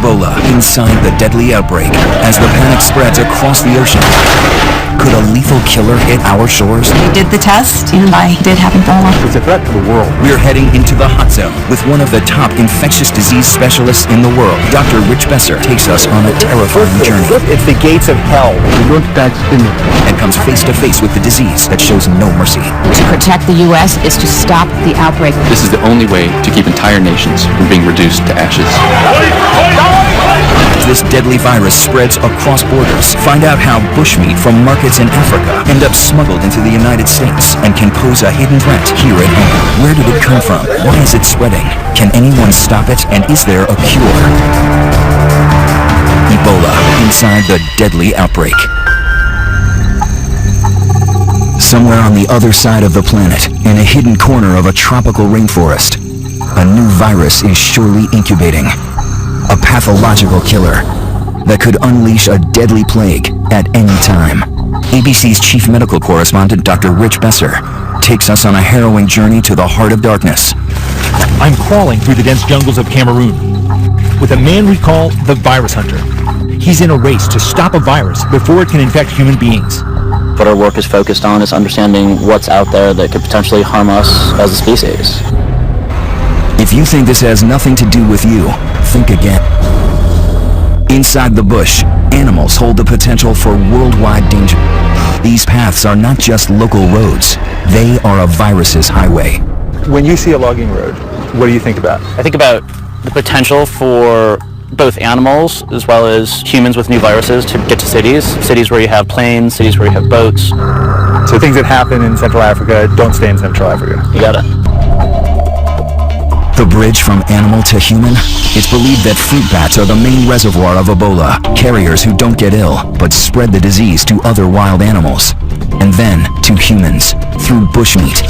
Ebola inside the deadly outbreak as the panic spreads across the ocean. Could a lethal killer hit our shores? We did the test, and I did have Ebola. It's a threat to the world. We're heading into the hot zone with one of the top infectious disease specialists in the world. Dr. Rich Besser takes us on a terrifying journey. It's the gates of hell. We don't touch them. And comes face to face with the disease that shows no mercy. To protect the U.S. is to stop the outbreak. This is the only way to keep entire nations from being reduced to ashes. As this deadly virus spreads across borders, find out how bushmeat from markets in Africa end up smuggled into the United States and can pose a hidden threat here at home. Where did it come from? Why is it spreading? Can anyone stop it? And is there a cure? Ebola inside the deadly outbreak. Somewhere on the other side of the planet, in a hidden corner of a tropical rainforest, a new virus is surely incubating. A pathological killer that could unleash a deadly plague at any time. ABC's chief medical correspondent, Dr. Rich Besser, takes us on a harrowing journey to the heart of darkness. I'm crawling through the dense jungles of Cameroon with a man we call the virus hunter. He's in a race to stop a virus before it can infect human beings. What our work is focused on is understanding what's out there that could potentially harm us as a species. If you think this has nothing to do with you, think again. Inside the bush, animals hold the potential for worldwide danger. These paths are not just local roads, they are a virus's highway. When you see a logging road, what do you think about? I think about the potential for both animals as well as humans with new viruses to get to cities where you have planes, cities where you have boats. So things that happen in Central Africa don't stay in Central Africa. You got it. The bridge from animal to human? It's believed that fruit bats are the main reservoir of Ebola, carriers who don't get ill, but spread the disease to other wild animals. And then to humans, through bushmeat.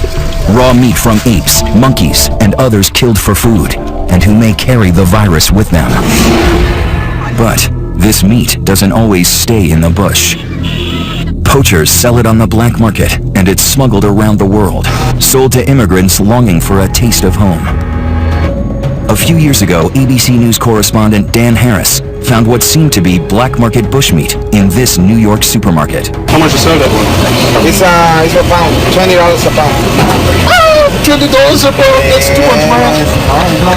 Raw meat from apes, monkeys, and others killed for food, and who may carry the virus with them. But this meat doesn't always stay in the bush. Poachers sell it on the black market, and it's smuggled around the world, sold to immigrants longing for a taste of home. A few years ago, ABC News correspondent Dan Harris found what seemed to be black market bushmeat in this New York supermarket. How much you sell that one? It's a pound, $20 a pound. $20 a pound, that's too much, man.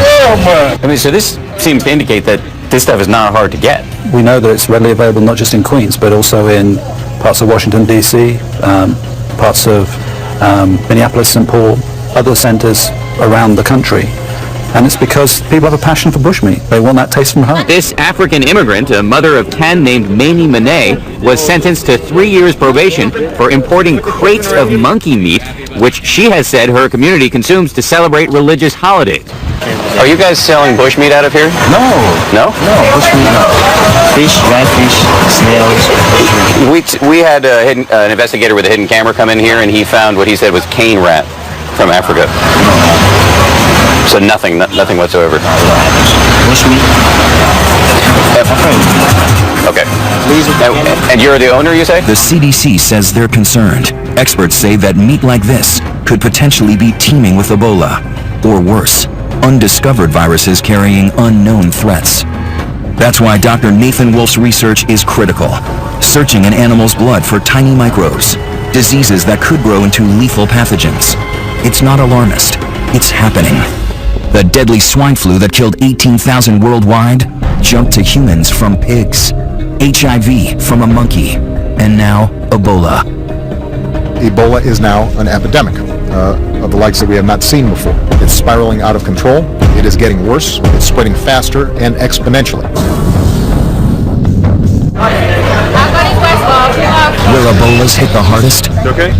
Yeah, man. I mean, so this seems to indicate that this stuff is not hard to get. We know that it's readily available not just in Queens, but also in parts of Washington, D.C., parts of Minneapolis, St. Paul, other centers around the country. And it's because people have a passion for bushmeat. They want that taste from home. This African immigrant, a mother of 10 named Mamie Monet, was sentenced to 3 years probation for importing crates of monkey meat, which she has said her community consumes to celebrate religious holidays. Are you guys selling bushmeat out of here? No. No? No, bushmeat no. Fish, dried fish, snails. We had an investigator with a hidden camera come in here, and he found what he said was cane rat from Africa. So nothing whatsoever. Bushmeat. Okay. And you're the owner, you say? The CDC says they're concerned. Experts say that meat like this could potentially be teeming with Ebola, or worse, undiscovered viruses carrying unknown threats. That's why Dr. Nathan Wolf's research is critical, searching an animal's blood for tiny microbes, diseases that could grow into lethal pathogens. It's not alarmist. It's happening. The deadly swine flu that killed 18,000 worldwide jumped to humans from pigs, HIV from a monkey, and now Ebola. Ebola is now an epidemic of the likes that we have not seen before. It's spiraling out of control. It is getting worse. It's spreading faster and exponentially. Where Ebola's hit the hardest? Okay?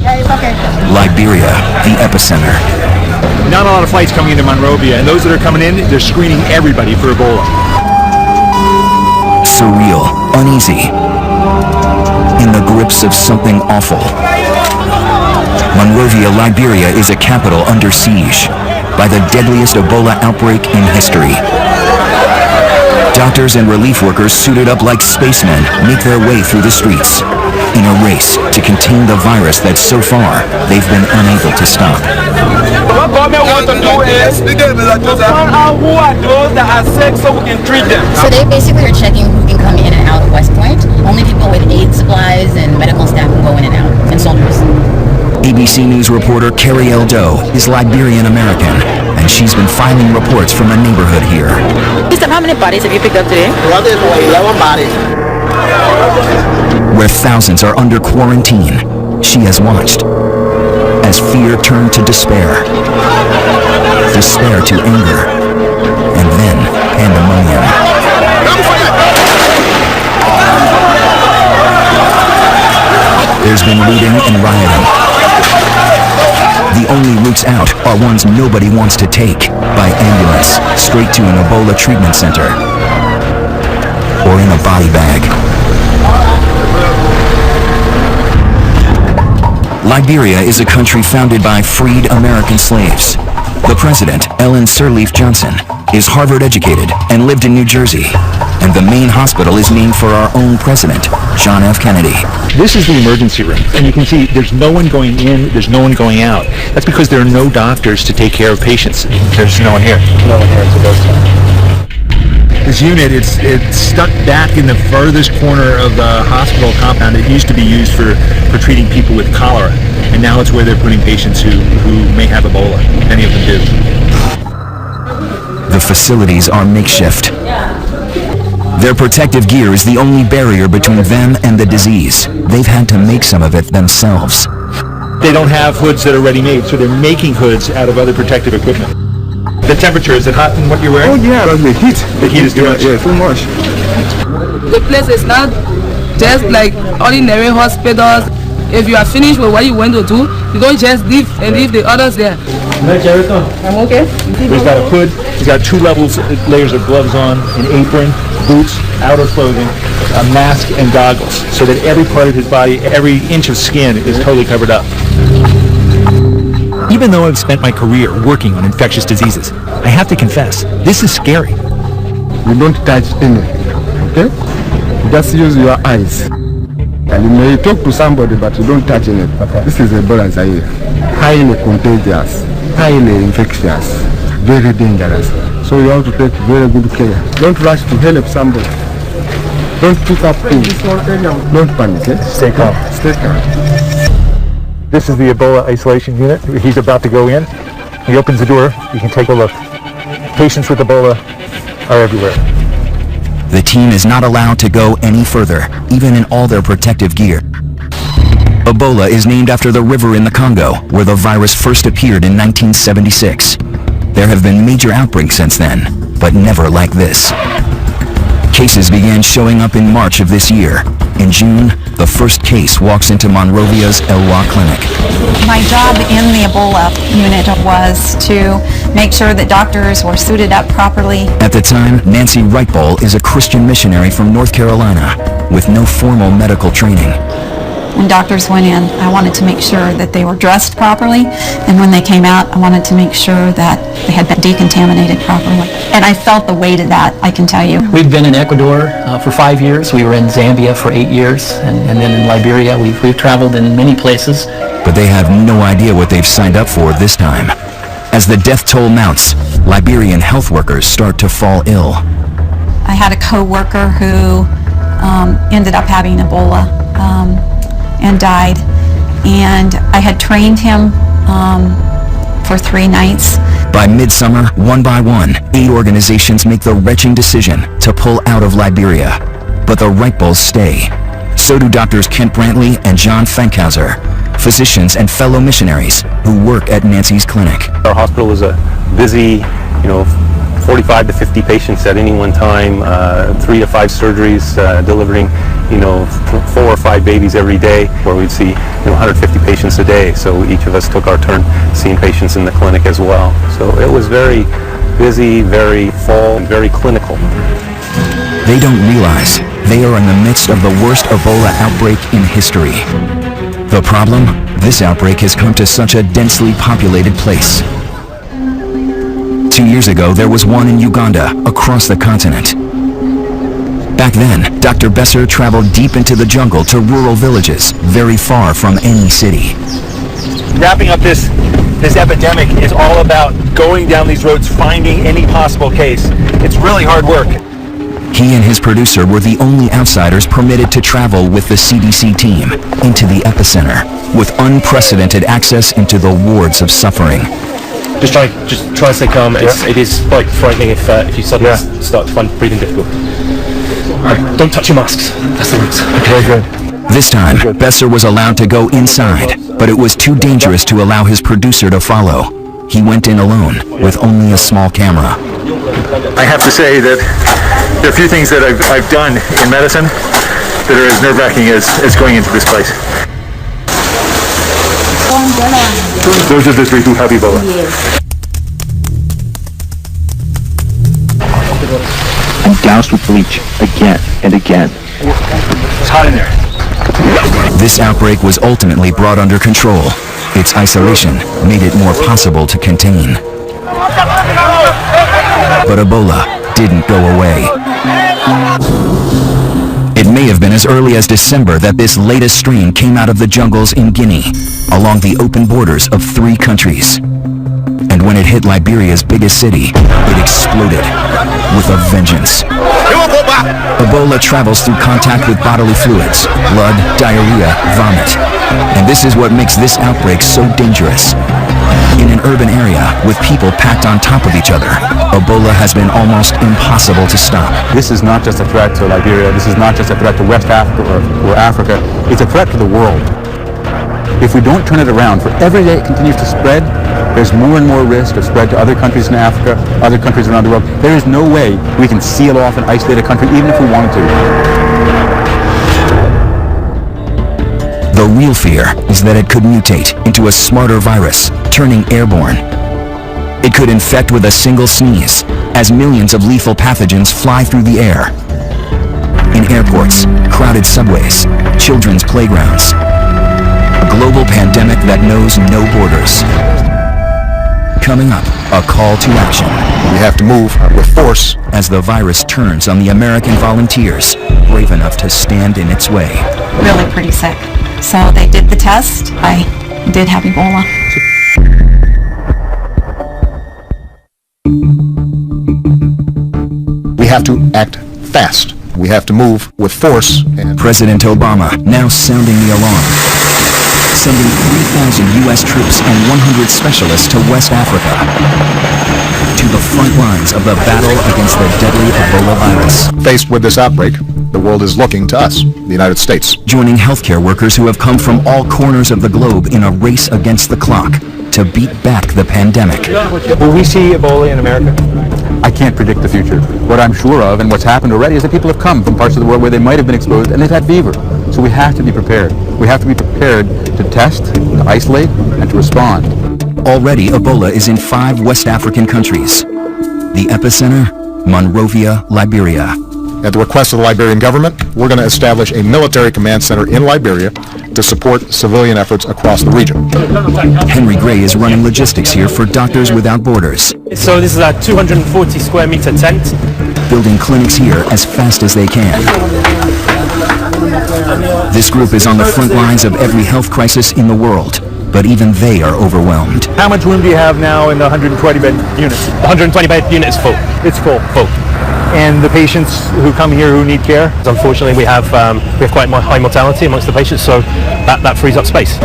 Liberia, the epicenter. Not a lot of flights coming into Monrovia, and those that are coming in, they're screening everybody for Ebola. Surreal, uneasy, in the grips of something awful. Monrovia, Liberia is a capital under siege by the deadliest Ebola outbreak in history. Doctors and relief workers suited up like spacemen make their way through the streets in a race to contain the virus that so far they've been unable to stop. What government wants to do is to find out who are those that are sick so we can treat them. So they basically are checking who can come in and out of West Point. Only people with aid supplies and medical staff can go in and out, and soldiers. ABC News reporter Carrie L. Doe is Liberian-American, and she's been filing reports from a neighborhood here. How many bodies have you picked up today? 11 bodies. Where thousands are under quarantine, she has watched as fear turned to despair, despair to anger, and then pandemonium. There's been looting and rioting. The only routes out are ones nobody wants to take, by ambulance, straight to an Ebola treatment center, or in a body bag. Liberia is a country founded by freed American slaves. The president, Ellen Sirleaf Johnson, is Harvard-educated and lived in New Jersey. And the main hospital is named for our own president, John F. Kennedy. This is the emergency room, and you can see there's no one going in, there's no one going out. That's because there are no doctors to take care of patients. There's no one here. No one here, it's a ghost town. This unit, it's stuck back in the furthest corner of the hospital compound. It used to be used for treating people with cholera, and now it's where they're putting patients who may have Ebola. Many of them do. The facilities are makeshift. Their protective gear is the only barrier between them and the disease. They've had to make some of it themselves. They don't have hoods that are ready-made, so they're making hoods out of other protective equipment. The temperature, is it hot in what you're wearing? Oh yeah, the heat. The heat is too much? Yeah, too much. The place is not just like ordinary hospitals. If you are finished with what you want to do, you don't just leave and leave the others there. I'm okay. He's got a hood, he's got 2 layers of gloves on, an apron, boots, outer clothing, a mask, and goggles, so that every part of his body, every inch of skin is totally covered up. Even though I've spent my career working on infectious diseases, I have to confess, this is scary. You don't touch anything, okay? You just use your eyes. And you may talk to somebody, but you don't touch anything. Okay. This is Ebola Zaire. Highly contagious, highly infectious, very dangerous. So you have to take very good care. Don't rush to help somebody. Don't pick up things. Don't panic, eh? Stay calm. Stay calm. This is the Ebola isolation unit. He's about to go in. He opens the door. You can take a look. Patients with Ebola are everywhere. The team is not allowed to go any further, even in all their protective gear. Ebola is named after the river in the Congo, where the virus first appeared in 1976. There have been major outbreaks since then, but never like this. Cases began showing up in March of this year. In June, the first case walks into Monrovia's Elwa Clinic. My job in the Ebola unit was to make sure that doctors were suited up properly. At the time, Nancy Wrightball is a Christian missionary from North Carolina with no formal medical training. When doctors went in, I wanted to make sure that they were dressed properly, and when they came out, I wanted to make sure that they had been decontaminated properly. And I felt the weight of that, I can tell you. We've been in Ecuador for 5 years. We were in Zambia for 8 years, and then in Liberia. We've traveled in many places. But they have no idea what they've signed up for this time. As the death toll mounts, Liberian health workers start to fall ill. I had a co-worker who ended up having Ebola and died, and I had trained him for 3 nights. By midsummer, one by one, 8 organizations make the wrenching decision to pull out of Liberia. But the Wrightballs stay. So do Drs. Kent Brantley and John Fankhauser, physicians and fellow missionaries who work at Nancy's clinic. Our hospital is a busy, 45 to 50 patients at any one time, 3 to 5 surgeries, delivering, 4 or 5 babies every day, where we'd see 150 patients a day. So each of us took our turn seeing patients in the clinic as well. So it was very busy, very full, and very clinical. They don't realize they are in the midst of the worst Ebola outbreak in history. The problem? This outbreak has come to such a densely populated place. 2 years ago, there was one in Uganda, across the continent. Back then, Dr. Besser traveled deep into the jungle to rural villages, very far from any city. wrapping up this epidemic is all about going down these roads, finding any possible case. It's really hard work. He and his producer were the only outsiders permitted to travel with the CDC team into the epicenter, with unprecedented access into the wards of suffering. Just try and stay calm. It is quite frightening if you suddenly start to find breathing difficult. Alright, don't touch your masks. That's the words. Okay, good. This time, Besser was allowed to go inside, but it was too dangerous to allow his producer to follow. He went in alone, with only a small camera. I have to say that there are a few things that I've done in medicine that are as nerve-wracking as going into this place. Those are the three who have Ebola. And doused with bleach again and again. It's hot in there. This outbreak was ultimately brought under control. Its isolation made it more possible to contain. But Ebola didn't go away. It may have been as early as December that this latest strain came out of the jungles in Guinea, along the open borders of 3 countries. And when it hit Liberia's biggest city, it exploded with a vengeance. Ebola travels through contact with bodily fluids, blood, diarrhea, vomit. And this is what makes this outbreak so dangerous. In an urban area with people packed on top of each other, Ebola has been almost impossible to stop. This is not just a threat to Liberia, this is not just a threat to West Africa or Africa, it's a threat to the world. If we don't turn it around, for every day it continues to spread, there's more and more risk of spread to other countries in Africa, other countries around the world. There is no way we can seal off and isolate a country, even if we wanted to. The real fear is that it could mutate into a smarter virus, turning airborne. It could infect with a single sneeze, as millions of lethal pathogens fly through the air. In airports, crowded subways, children's playgrounds. A global pandemic that knows no borders. Coming up, a call to action. We have to move with force as the virus turns on the American volunteers, brave enough to stand in its way. Really pretty sick. So they did the test. I did have Ebola. We have to act fast. We have to move with force. And President Obama now sounding the alarm, sending 3,000 U.S. troops and 100 specialists to West Africa, to the front lines of the battle against the deadly Ebola virus. Faced with this outbreak, the world is looking to us, the United States. Joining healthcare workers who have come from all corners of the globe in a race against the clock to beat back the pandemic. Will we see Ebola in America? I can't predict the future. What I'm sure of, and what's happened already, is that people have come from parts of the world where they might have been exposed and they've had fever. So we have to be prepared. We have to be prepared to test, to isolate, and to respond. Already, Ebola is in 5 West African countries. The epicenter, Monrovia, Liberia. At the request of the Liberian government, we're going to establish a military command center in Liberia to support civilian efforts across the region. Henry Gray is running logistics here for Doctors Without Borders. So this is a 240 square meter tent. Building clinics here as fast as they can. This group is on the front lines of every health crisis in the world, but even they are overwhelmed. How much room do you have now in the 120-bed units? The 120-bed unit is full. It's full. Full. And the patients who come here who need care? Unfortunately, we have quite high mortality amongst the patients, so that frees up space.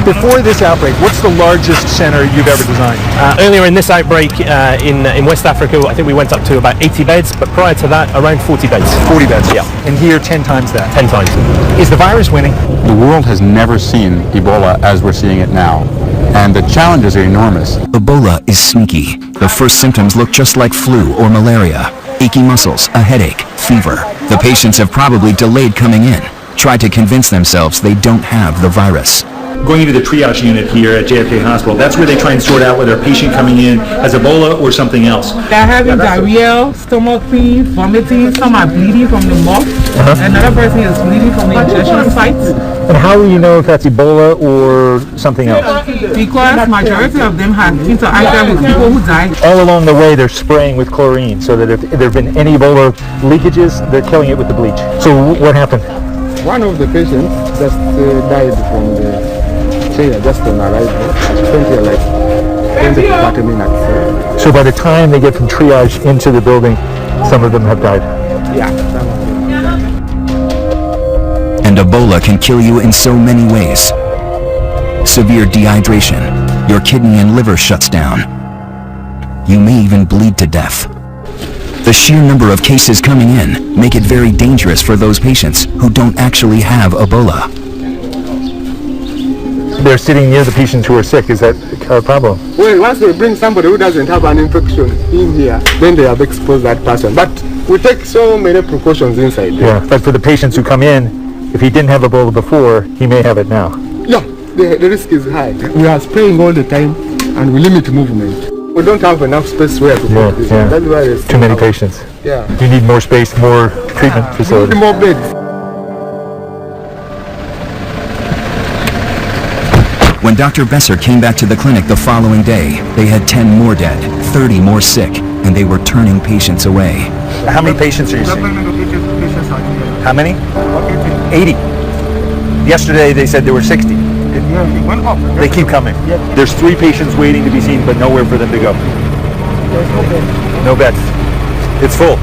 Before this outbreak, what's the largest center you've ever designed? Earlier in this outbreak in West Africa, I think we went up to about 80 beds, but prior to that, around 40 beds. 40 beds? Yeah. And here, 10 times that? 10 times. Is the virus winning? The world has never seen Ebola as we're seeing it now, and the challenges are enormous. Ebola is sneaky. The first symptoms look just like flu or malaria. Achy muscles, a headache, fever. The patients have probably delayed coming in, tried to convince themselves they don't have the virus. Going into the triage unit here at JFK Hospital, that's where they try and sort out whether a patient coming in has Ebola or something else. They're having diarrhea, stomach pain, vomiting, some are bleeding from the mouth, another person is bleeding from the injection sites. And how will you know if that's Ebola or something else? Because majority of them have interacted with people who died. All along the way they're spraying with chlorine so that if there have been any Ebola leakages, they're killing it with the bleach. So what happened? One of the patients just died from the changed just on arrival. I spent here like 20 to 30 minutes. So by the time they get from triage into the building, some of them have died. Yeah. And Ebola can kill you in so many ways. Severe dehydration, your kidney and liver shuts down. You may even bleed to death. The sheer number of cases coming in make it very dangerous for those patients who don't actually have Ebola. They're sitting near the patients who are sick. Is that a problem? Well, once they bring somebody who doesn't have an infection in here, then they have exposed that person. But we take so many precautions inside there. Yeah, but for the patients who come in, if he didn't have Ebola before, he may have it now. Yeah, the risk is high. We are spraying all the time and we limit movement. We don't have enough space where to put this. Yeah. That's why there's too many patients. Yeah. You need more space, more treatment facilities. We need more beds. When Dr. Besser came back to the clinic the following day, they had 10 more dead, 30 more sick, and they were turning patients away. How many patients are you seeing? How many? 80. Yesterday they said there were 60. They keep coming. There's 3 patients waiting to be seen, but nowhere for them to go. No beds. It's full.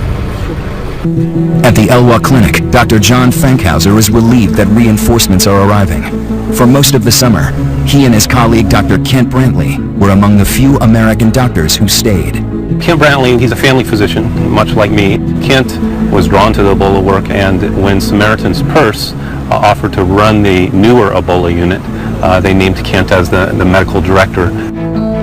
At the Elwha Clinic, Dr. John Fankhauser is relieved that reinforcements are arriving. For most of the summer, he and his colleague Dr. Kent Brantley were among the few American doctors who stayed. Kent Brantley, he's a family physician, much like me. Kent was drawn to the Ebola work, and when Samaritan's Purse offered to run the newer Ebola unit, they named Kent as the medical director.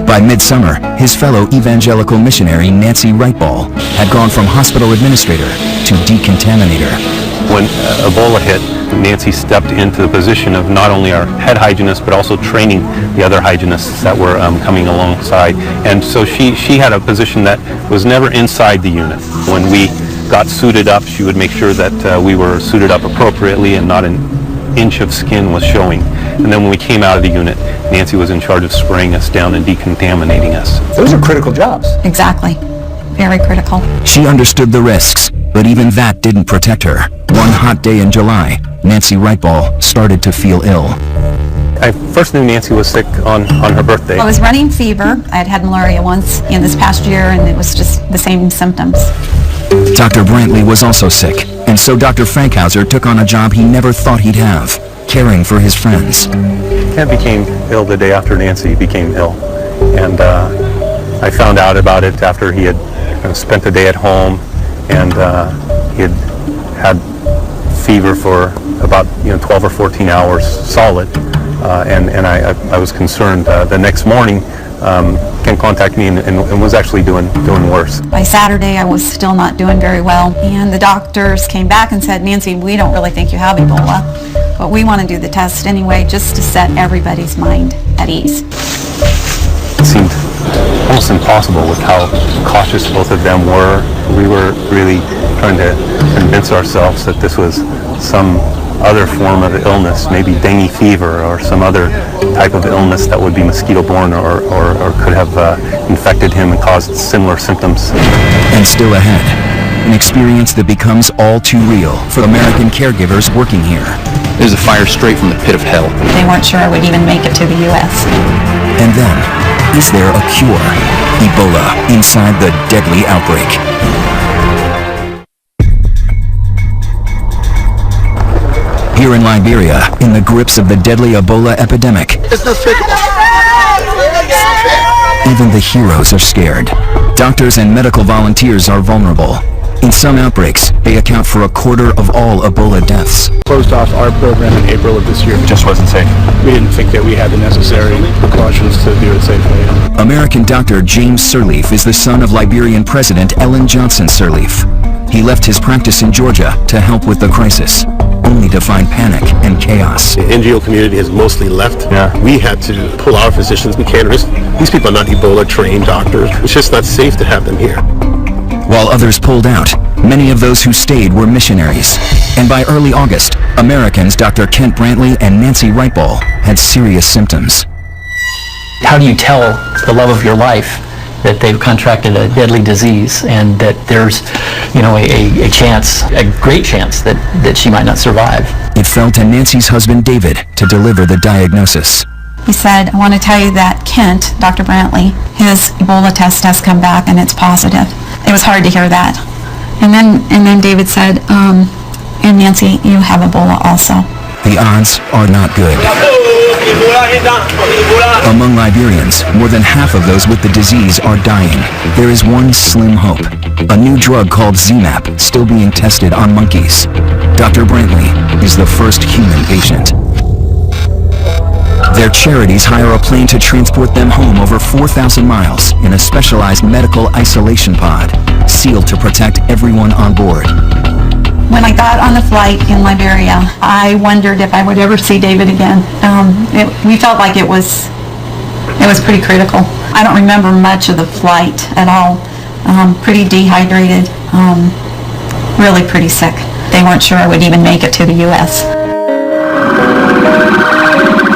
By midsummer, his fellow evangelical missionary Nancy Wrightball had gone from hospital administrator to decontaminator. When Ebola hit, Nancy stepped into the position of not only our head hygienist, but also training the other hygienists that were coming alongside. And so she had a position that was never inside the unit. When we got suited up, she would make sure that we were suited up appropriately and not an inch of skin was showing. And then when we came out of the unit, Nancy was in charge of spraying us down and decontaminating us. Those are critical jobs. Exactly. Very critical. She understood the risks, but even that didn't protect her. One hot day in July, Nancy Wrightball started to feel ill. I first knew Nancy was sick on her birthday. I was running fever. I had malaria once in this past year, and it was just the same symptoms. Dr. Brantley was also sick, and so Dr. Fankhauser took on a job he never thought he'd have, caring for his friends. Kent became ill the day after Nancy became ill, and I found out about it after he had spent the day at home, and he had fever for about 12 or 14 hours solid, and I was concerned. The next morning, Ken contacted me and was actually doing worse. By Saturday, I was still not doing very well, and the doctors came back and said, Nancy, we don't really think you have Ebola, but we want to do the test anyway just to set everybody's mind at ease. It seemed almost impossible with how cautious both of them were. We were really trying to convince ourselves that this was some other form of illness, maybe dengue fever or some other type of illness that would be mosquito-borne or could have infected him and caused similar symptoms. And still ahead, an experience that becomes all too real for American caregivers working here. There's a fire straight from the pit of hell. They weren't sure I would even make it to the U.S. And then, is there a cure? Ebola inside the deadly outbreak. Here in Liberia, in the grips of the deadly Ebola epidemic, even the heroes are scared. Doctors and medical volunteers are vulnerable. In some outbreaks, they account for a quarter of all Ebola deaths. Closed off our program in April of this year. It just wasn't safe. We didn't think that we had the necessary precautions to do it safely. American doctor James Sirleaf is the son of Liberian President Ellen Johnson Sirleaf. He left his practice in Georgia to help with the crisis, only to find panic and chaos. The NGO community has mostly left. Yeah. We had to pull our physicians. We can't risk. These people are not Ebola-trained doctors. It's just not safe to have them here. While others pulled out, many of those who stayed were missionaries. And by early August, Americans Dr. Kent Brantley and Nancy Wrightball had serious symptoms. How do you tell the love of your life that they've contracted a deadly disease and that there's, a chance, a great chance that she might not survive? It fell to Nancy's husband David to deliver the diagnosis. He said, I want to tell you that Kent, Dr. Brantley, his Ebola test has come back and it's positive. It was hard to hear that. And then David said, and Nancy, you have Ebola also. The odds are not good. Among Liberians, more than half of those with the disease are dying. There is one slim hope. A new drug called ZMapp still being tested on monkeys. Dr. Brantley is the first human patient. Their charities hire a plane to transport them home over 4,000 miles in a specialized medical isolation pod, sealed to protect everyone on board. When I got on the flight in Liberia, I wondered if I would ever see David again. We felt like it was pretty critical. I don't remember much of the flight at all. Pretty dehydrated, really pretty sick. They weren't sure I would even make it to the U.S.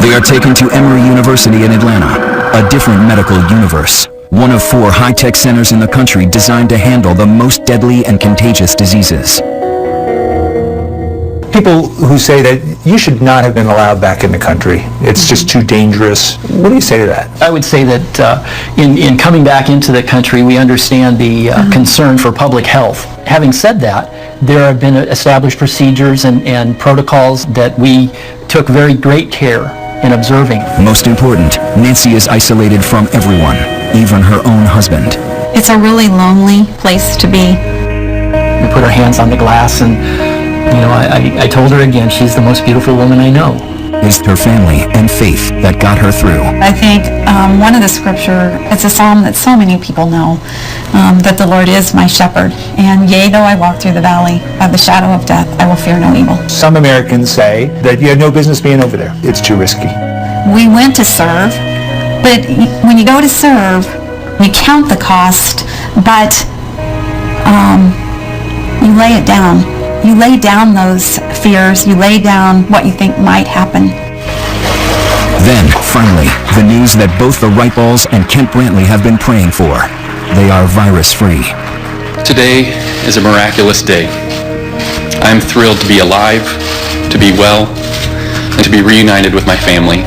They are taken to Emory University in Atlanta, a different medical universe. One of 4 high-tech centers in the country designed to handle the most deadly and contagious diseases. People who say that you should not have been allowed back in the country. It's just too dangerous. What do you say to that? I would say that in coming back into the country, we understand the concern for public health. Having said that, there have been established procedures and protocols that we took very great care in observing. Most important, Nancy is isolated from everyone, even her own husband. It's a really lonely place to be. We put our hands on the glass and I told her again, she's the most beautiful woman I know. It's her family and faith that got her through. I think one of the scripture, it's a psalm that so many people know, that the Lord is my shepherd. And yea, though I walk through the valley of the shadow of death, I will fear no evil. Some Americans say that you had no business being over there. It's too risky. We went to serve, but when you go to serve, you count the cost, but you lay it down. You lay down those fears, you lay down what you think might happen. Then, finally, the news that both the Wright-Balls and Kent Brantley have been praying for. They are virus-free. Today is a miraculous day. I am thrilled to be alive, to be well, and to be reunited with my family.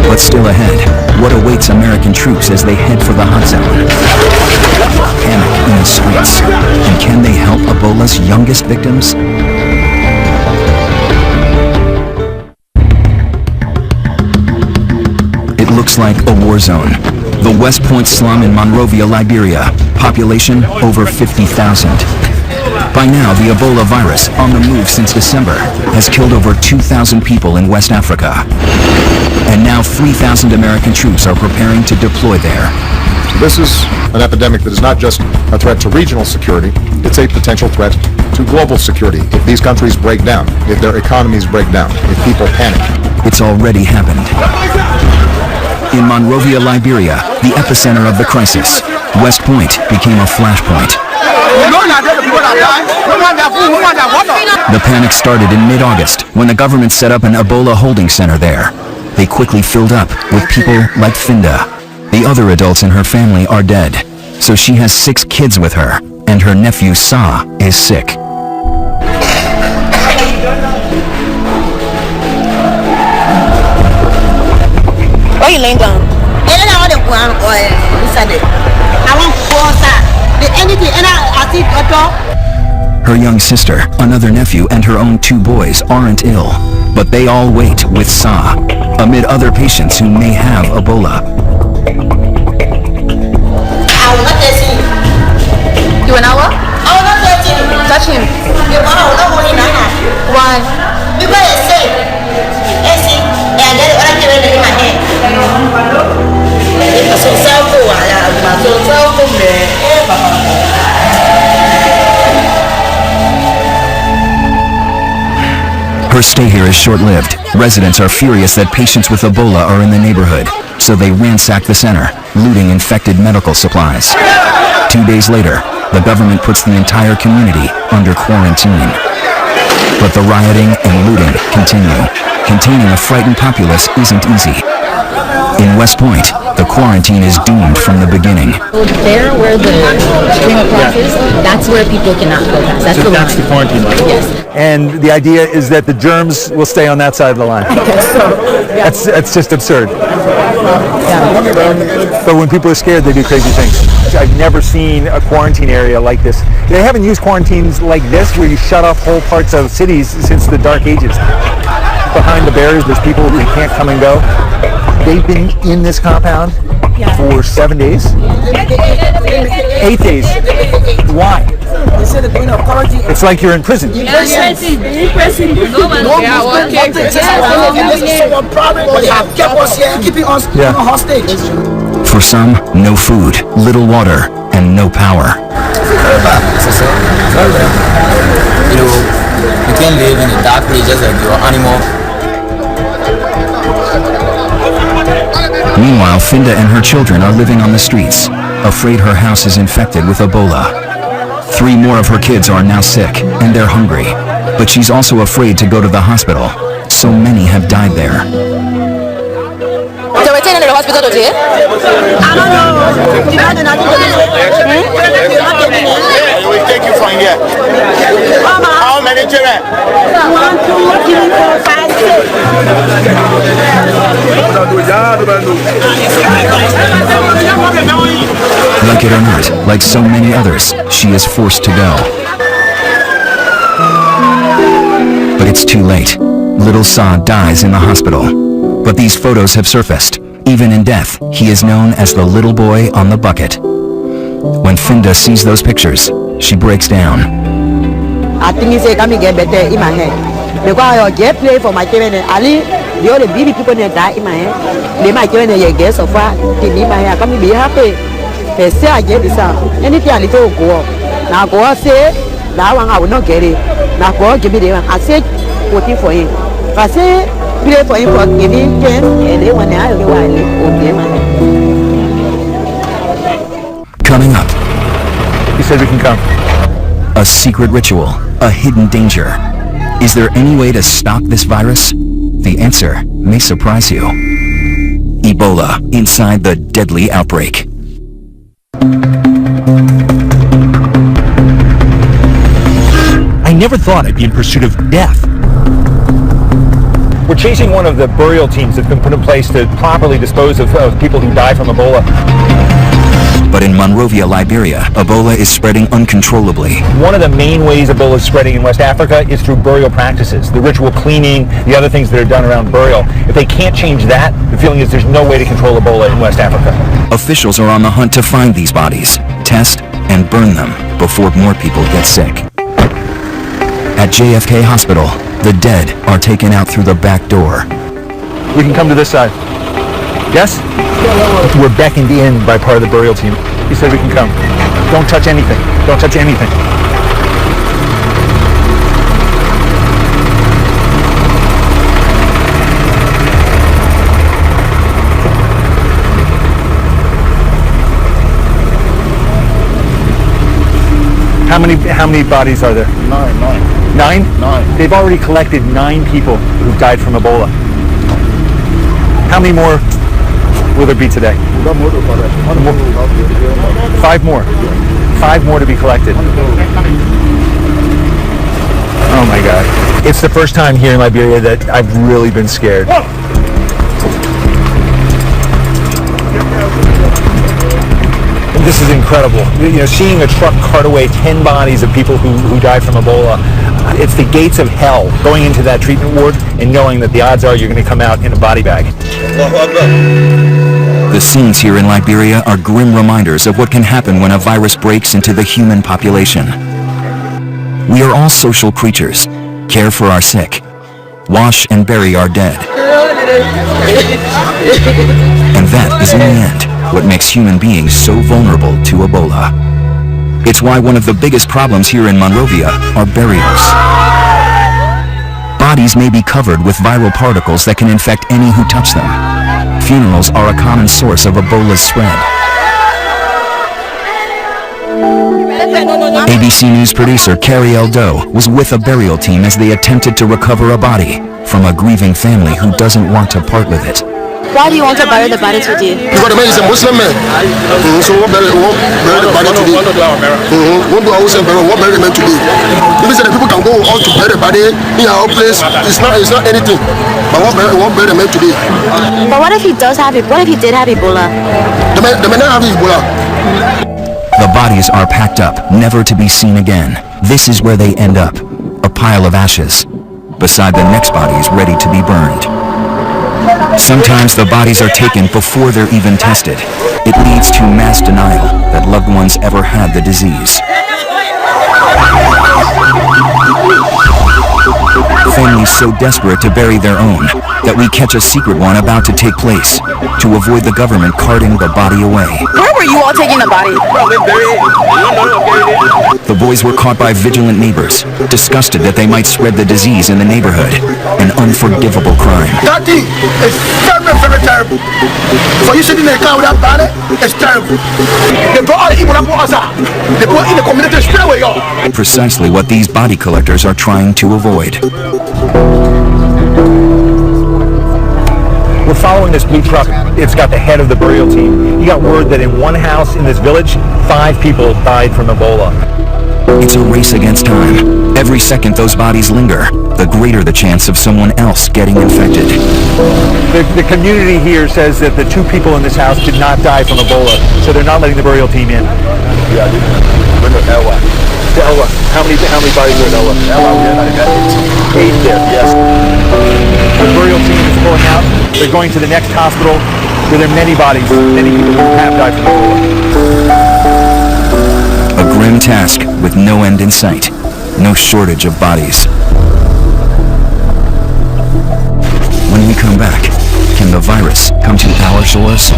But still ahead, what awaits American troops as they head for the hot zone? Panic in the streets. And can they help Ebola's youngest victims? It looks like a war zone. The West Point slum in Monrovia, Liberia. Population over 50,000. By now, the Ebola virus, on the move since December, has killed over 2,000 people in West Africa. And now 3,000 American troops are preparing to deploy there. This is an epidemic that is not just a threat to regional security, it's a potential threat to global security. If these countries break down, if their economies break down, if people panic. It's already happened. In Monrovia, Liberia, the epicenter of the crisis, West Point became a flashpoint. The panic started in mid-August when the government set up an Ebola holding center there. They quickly filled up with people like Finda. The other adults in her family are dead, so she has 6 kids with her, and her nephew Sa is sick. Why are you laying down? Her young sister, another nephew, and her own 2 boys aren't ill, but they all wait with Sa, amid other patients who may have Ebola. You an hour? Touch him. Why? Because it's safe. And then what I can in my hand. Her stay here is short-lived. Residents are furious that patients with Ebola are in the neighborhood, so they ransack the center, looting infected medical supplies. 2 days later, the government puts the entire community under quarantine. But the rioting and looting continue. Containing a frightened populace isn't easy. In West Point, the quarantine is doomed from the beginning. There where the stream of crosses, that's where people cannot go past. That's the quarantine line. Yes. And the idea is that the germs will stay on that side of the line. I guess so. That's just absurd. But when people are scared, they do crazy things. I've never seen a quarantine area like this. They haven't used quarantines like this where you shut off whole parts of cities since the Dark Ages. Behind the barriers, there's people who can't come and go. They've been in this compound for 7 days? 8 days. Why? It's like you're in prison. For some, no food, little water, and no power. You can live in a dark place just like your animal. Meanwhile, Finda and her children are living on the streets, afraid her house is infected with Ebola. 3 more of her kids are now sick, and they're hungry. But she's also afraid to go to the hospital. So many have died there. So we're taking her to the hospital today? I don't know. We take you from here. How many children? 1, 2, 3, 4, 5, 6. Like it or not, like so many others, she is forced to go. But it's too late. Little Sa dies in the hospital. But these photos have surfaced. Even in death, he is known as the little boy on the bucket. When Finda sees those pictures, she breaks down. I think it's going to get better in my head. Because I get play for my children. Ali, the other baby people that die in my head. They might get a guess of what they need my hair. Come be happy. They say I get this out. Anything I little go. Now go say that one I will not get it. Now go give me the one. I said voting for him. I say play for him for giving chance and they want to Coming up. He said we can come. A secret ritual, a hidden danger. Is there any way to stop this virus? The answer may surprise you. Ebola inside the deadly outbreak. I never thought I'd be in pursuit of death. We're chasing one of the burial teams that's been put in place to properly dispose of people who die from Ebola. But in Monrovia, Liberia, Ebola is spreading uncontrollably. One of the main ways Ebola is spreading in West Africa is through burial practices, the ritual cleaning, the other things that are done around burial. If they can't change that, the feeling is there's no way to control Ebola in West Africa. Officials are on the hunt to find these bodies, test, and burn them before more people get sick. At JFK Hospital, the dead are taken out through the back door. We can come to this side. Yes? We're beckoned in by part of the burial team. He said we can come. Don't touch anything. Don't touch anything. How many bodies are there? 9. 9? 9. They've already collected 9 people who've died from Ebola. How many more will there be today? 5 more. 5 more to be collected. Oh my God. It's the first time here in Liberia that I've really been scared. This is incredible. You know, seeing a truck cart away 10 bodies of people who died from Ebola, it's the gates of hell going into that treatment ward and knowing that the odds are you're going to come out in a body bag. The scenes here in Liberia are grim reminders of what can happen when a virus breaks into the human population. We are all social creatures, care for our sick, wash and bury our dead. And that is in the end what makes human beings so vulnerable to Ebola. It's why one of the biggest problems here in Monrovia are burials. Bodies may be covered with viral particles that can infect any who touch them. Funerals are a common source of Ebola's spread. ABC News producer Carrie Eldo was with a burial team as they attempted to recover a body from a grieving family who doesn't want to part with it. Why do you want to bury the body today? Because the man is a Muslim man. So what bury the body today? What do I say bury? What bury the man today? Even say the people can go out to bury the body in our place. It's not anything. But what bury the man today? But what if he does have it? What if he did have Ebola? The man don't have Ebola. The bodies are packed up, never to be seen again. This is where they end up, a pile of ashes, beside the next bodies ready to be burned. Sometimes the bodies are taken before they're even tested. It leads to mass denial that loved ones ever had the disease. Families so desperate to bury their own that we catch a secret one about to take place to avoid the government carting the body away. Where were you all taking the body? The boys were caught by vigilant neighbors, disgusted that they might spread the disease in the neighborhood, an unforgivable crime. That thing is very, very terrible. For you sitting in a car with that body, it's terrible. They brought all the Ebola for us. They put in the community straight away, y'all. Precisely what these body collectors are trying to avoid. We're following this blue truck. It's got the head of the burial team. He got word that in one house in this village, 5 people died from Ebola. It's a race against time. Every second those bodies linger, the greater the chance of someone else getting infected. The community here says that the 2 people in this house did not die from Ebola, so they're not letting the burial team in. Elwa. How many bodies are in Elwa? Elwa, 8 there, yes. The burial team is pulling out. They're going to the next hospital where there are many bodies, many people who have died from Ebola. A grim task with no end in sight, no shortage of bodies. When we come back, can the virus come to our shores?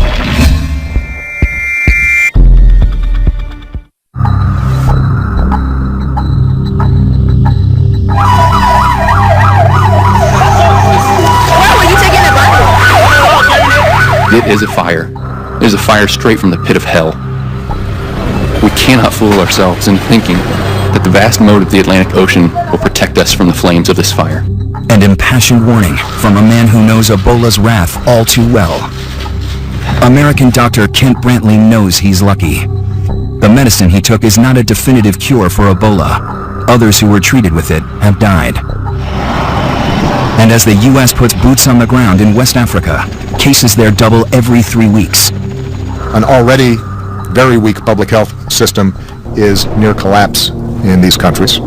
It is a fire. It is a fire straight from the pit of hell. We cannot fool ourselves into thinking that the vast moat of the Atlantic Ocean will protect us from the flames of this fire. An impassioned warning from a man who knows Ebola's wrath all too well. American doctor Kent Brantley knows he's lucky. The medicine he took is not a definitive cure for Ebola. Others who were treated with it have died. And as the U.S. puts boots on the ground in West Africa, cases there double every 3 weeks. An already very weak public health system is near collapse in these countries.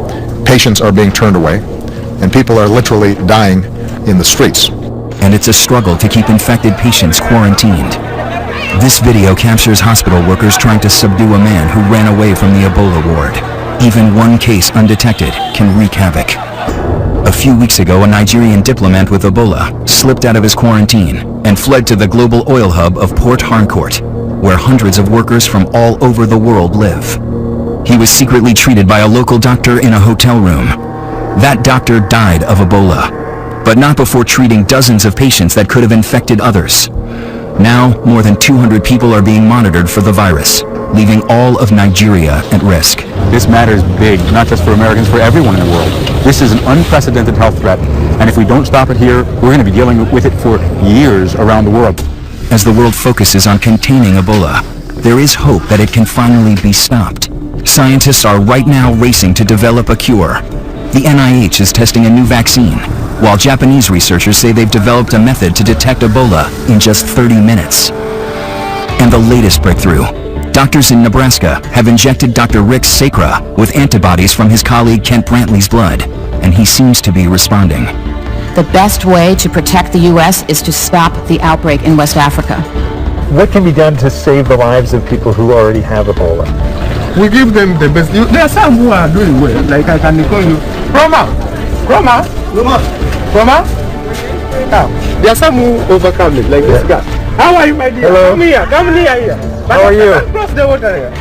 Patients are being turned away, and people are literally dying in the streets. And it's a struggle to keep infected patients quarantined. This video captures hospital workers trying to subdue a man who ran away from the Ebola ward. Even one case undetected can wreak havoc. A few weeks ago, a Nigerian diplomat with Ebola slipped out of his quarantine and fled to the global oil hub of Port Harcourt, where hundreds of workers from all over the world live. He was secretly treated by a local doctor in a hotel room. That doctor died of Ebola, but not before treating dozens of patients that could have infected others. Now, more than 200 people are being monitored for the virus, leaving all of Nigeria at risk. This matters big, not just for Americans, for everyone in the world. This is an unprecedented health threat, and if we don't stop it here, we're going to be dealing with it for years around the world. As the world focuses on containing Ebola, there is hope that it can finally be stopped. Scientists are right now racing to develop a cure. The NIH is testing a new vaccine, while Japanese researchers say they've developed a method to detect Ebola in just 30 minutes. And the latest breakthrough, doctors in Nebraska have injected Dr. Rick Sacra with antibodies from his colleague Kent Brantley's blood, and he seems to be responding. The best way to protect the U.S. is to stop the outbreak in West Africa. What can be done to save the lives of people who already have Ebola? We give them the best. There are some who are doing well, like I can call you Roma. Now, there are some who overcome it, like this guy. How are you, my dear? Hello. Come here. How are you? Cross the water here.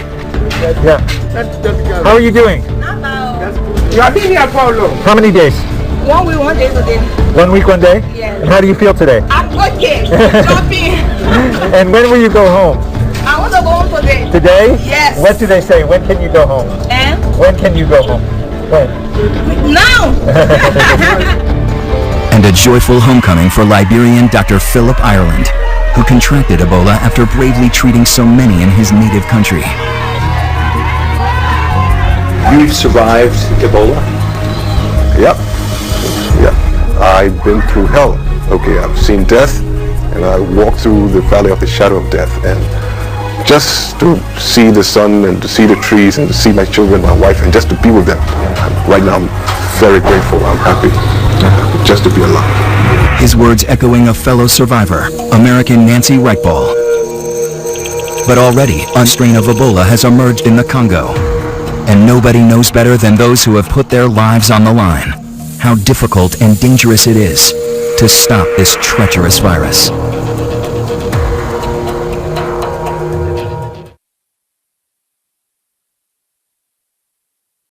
Yeah. How are you doing? You have been here for how long? How many days? 1 week, 1 day today. 1 week, 1 day? Yes. And how do you feel today? I'm okay. Jumping. And when will you go home? I want to go home today. Today? Yes. What do they say? When can you go home? And? When can you go home? When? Now. And a joyful homecoming for Liberian Dr. Philip Ireland. who contracted Ebola after bravely treating so many in his native country. You've survived Ebola? Yep. I've been through hell. Okay, I've seen death, and I walked through the valley of the shadow of death, and just to see the sun and to see the trees and to see my children, my wife, and just to be with them. Right now I'm very grateful. I'm happy just to be alive. His words echoing a fellow survivor, American Nancy Reichball. But already, a strain of Ebola has emerged in the Congo. And nobody knows better than those who have put their lives on the line how difficult and dangerous it is to stop this treacherous virus.